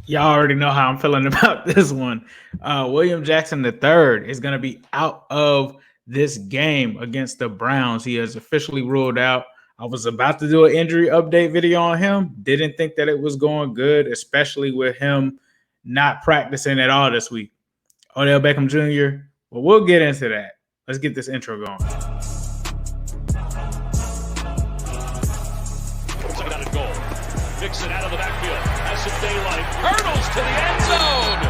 Y'all already know how I'm feeling about this one. William Jackson III is going to be out of this game against the Browns. He is officially ruled out. I was about to do an injury update video on him. Didn't think that it was going good, especially with him not practicing at all this week. Odell Beckham Jr. Well, we'll get into that. Let's get this intro going. Second out and goal. Mixon out of the backfield. Has some daylight. Hurdles to the end zone.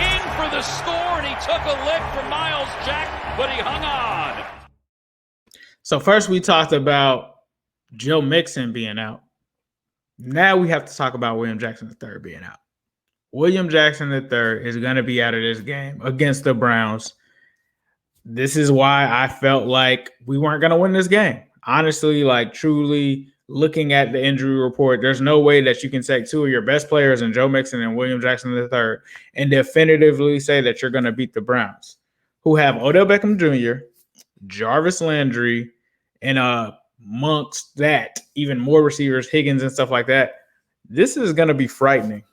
In for the score, and he took a lick from Miles Jack, but he hung on. So first we talked about Joe Mixon being out. Now we have to talk about William Jackson III being out. William Jackson III is going to be out of this game against the Browns. This is why I felt like we weren't going to win this game. Honestly, like truly looking at the injury report, there's no way that you can take two of your best players in Joe Mixon and William Jackson III and definitively say that you're going to beat the Browns, who have Odell Beckham Jr., Jarvis Landry, and amongst that, even more receivers, Higgins and stuff like that. This is going to be frightening.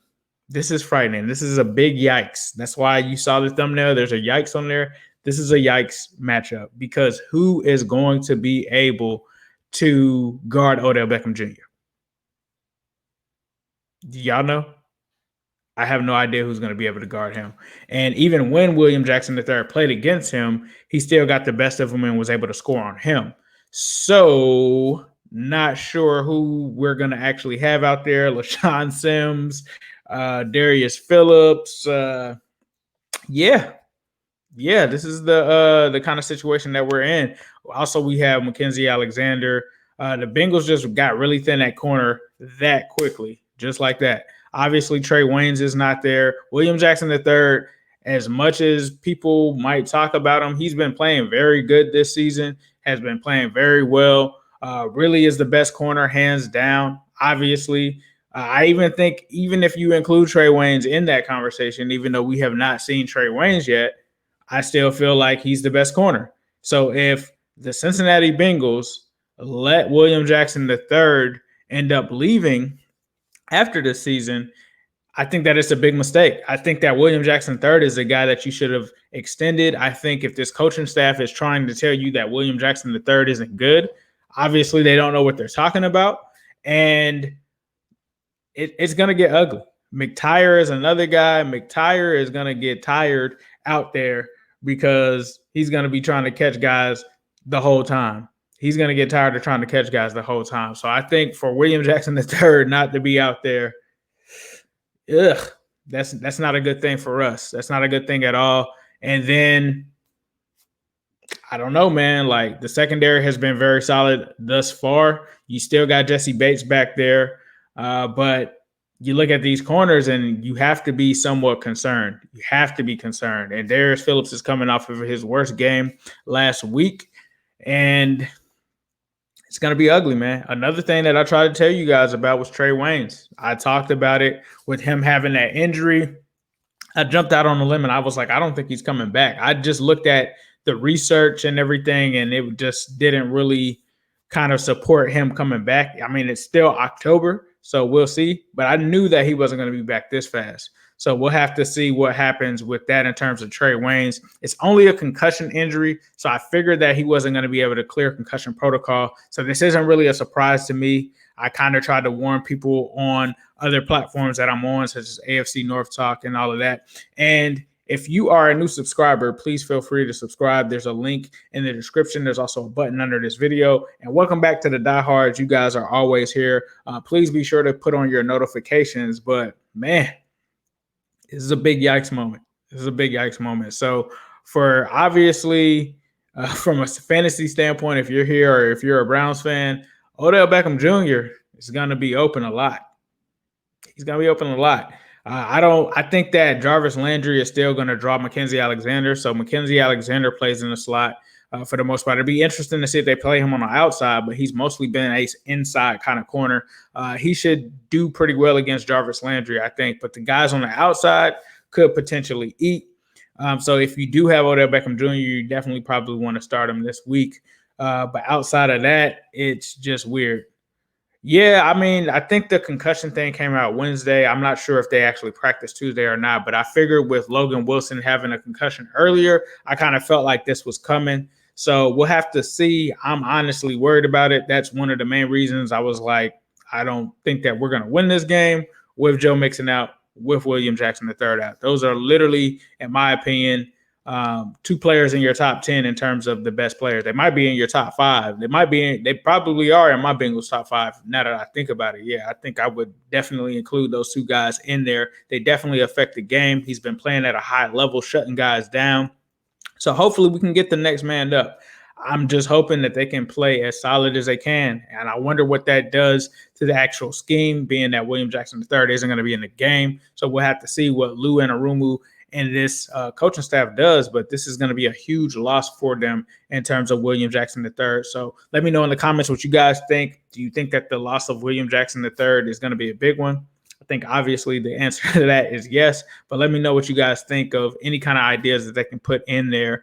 This is frightening. This is a big yikes. That's why you saw the thumbnail. There's a yikes on there. This is a yikes matchup because who is going to be able to guard Odell Beckham Jr.? Do y'all know? I have no idea who's going to be able to guard him. And even when William Jackson III played against him, he still got the best of him and was able to score on him. So not sure who we're going to actually have out there. LaShawn Sims, Darius Phillips. Yeah, this is the kind of situation that we're in. Also, we have Mackenzie Alexander. The Bengals just got really thin at corner that quickly, just like that. Obviously, Trey Waynes is not there. William Jackson III, as much as people might talk about him, he's been playing very good this season, has been playing very well, really is the best corner, hands down, obviously. I even think even if you include Trey Waynes in that conversation, even though we have not seen Trey Waynes yet, I still feel like he's the best corner. So if the Cincinnati Bengals let William Jackson III end up leaving after this season, I think that it's a big mistake. I think that William Jackson III is a guy that you should have extended. I think if this coaching staff is trying to tell you that William Jackson III isn't good, obviously they don't know what they're talking about. And it's going to get ugly. McTire is another guy. McTire is going to get tired out there because he's going to be trying to catch guys the whole time. He's going to get tired of trying to catch guys the whole time. So I think for William Jackson III not to be out there, that's not a good thing for us. That's not a good thing at all. And then I don't know, man. Like the secondary has been very solid thus far. You still got Jesse Bates back there, but you look at these corners and you have to be somewhat concerned. You have to be concerned. And Darius Phillips is coming off of his worst game last week, and it's going to be ugly, man. Another thing that I tried to tell you guys about was Trey Waynes. I talked about it with him having that injury. I jumped out on the limb and I was like, I don't think he's coming back. I just looked at the research and everything, and it just didn't really kind of support him coming back. I mean, it's still October, so we'll see. But I knew that he wasn't going to be back this fast. So we'll have to see what happens with that in terms of Trey Waynes. It's only a concussion injury, so I figured that he wasn't going to be able to clear concussion protocol. So this isn't really a surprise to me. I kind of tried to warn people on other platforms that I'm on, such as AFC North Talk and all of that. And if you are a new subscriber, please feel free to subscribe. There's a link in the description. There's also a button under this video. And welcome back to the Diehards. You guys are always here. Please be sure to put on your notifications. But, man, this is a big yikes moment. This is a big yikes moment. So for obviously, from a fantasy standpoint, if you're here or if you're a Browns fan, Odell Beckham Jr. is going to be open a lot. He's going to be open a lot. I think that Jarvis Landry is still going to draw Mackenzie Alexander. So Mackenzie Alexander plays in the slot for the most part. It'd be interesting to see if they play him on the outside, but he's mostly been an inside kind of corner. He should do pretty well against Jarvis Landry, I think. But the guys on the outside could potentially eat. So if you do have Odell Beckham Jr., you definitely probably want to start him this week. But outside of that, it's just weird. Yeah, I mean, I think the concussion thing came out Wednesday. I'm not sure if they actually practiced Tuesday or not, but I figured with Logan Wilson having a concussion earlier, I kind of felt like this was coming. So we'll have to see. I'm honestly worried about it. That's one of the main reasons I was like, I don't think that we're going to win this game with Joe Mixon out, with William Jackson III out. Those are literally, in my opinion, two players in your top 10 in terms of the best players. They might be in your top 5. They probably are in my Bengals top 5. Now that I think about it, yeah, I think I would definitely include those two guys in there. They definitely affect the game. He's been playing at a high level, shutting guys down. So hopefully we can get the next man up. I'm just hoping that they can play as solid as they can. And I wonder what that does to the actual scheme, being that William Jackson III isn't going to be in the game. So we'll have to see what Lou Anarumo and this coaching staff does. But this is going to be a huge loss for them in terms of William Jackson III. So let me know in the comments what you guys think. Do you think that the loss of William Jackson III is going to be a big one? I think obviously the answer to that is yes, but let me know what you guys think of any kind of ideas that they can put in there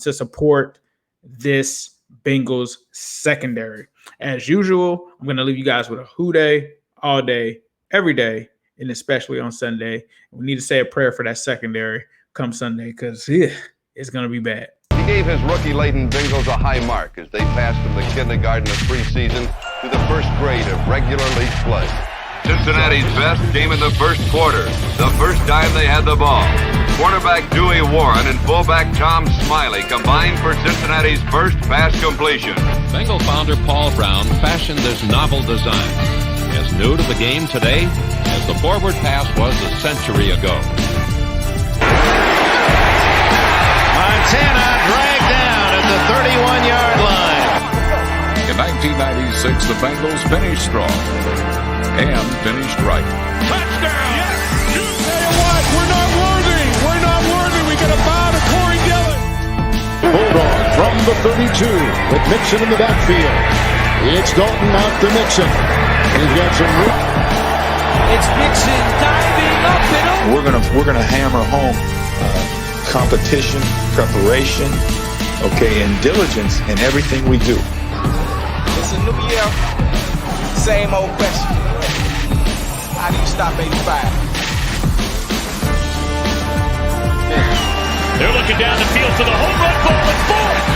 to support this Bengals secondary. As usual, I'm going to leave you guys with a who day, all day, every day, and especially on Sunday. We need to say a prayer for that secondary come Sunday because it's going to be bad. He gave his rookie-laden Bengals a high mark as they passed from the kindergarten of preseason to the first grade of regular league play. Cincinnati's best came in the first quarter, the first time they had the ball. Quarterback Dewey Warren and fullback Tom Smiley combined for Cincinnati's first pass completion. Bengal founder Paul Brown fashioned this novel design, as new to the game today as the forward pass was a century ago. Montana dragged down at the 31-yard line. In 1996, the Bengals finished strong and finished right. Touchdown! Yes! You tell you what, we're not worthy. We're not worthy. We got to bow to Corey Dillon. Bulldog from the 32 with Mixon in the backfield. It's Dalton out to Mixon. He's got some room. It's Mixon diving up and over. We're gonna hammer home competition, preparation, and diligence in everything we do. It's a new year, same old question. How do you stop 85? They're looking down the field for the home run ball. It's full.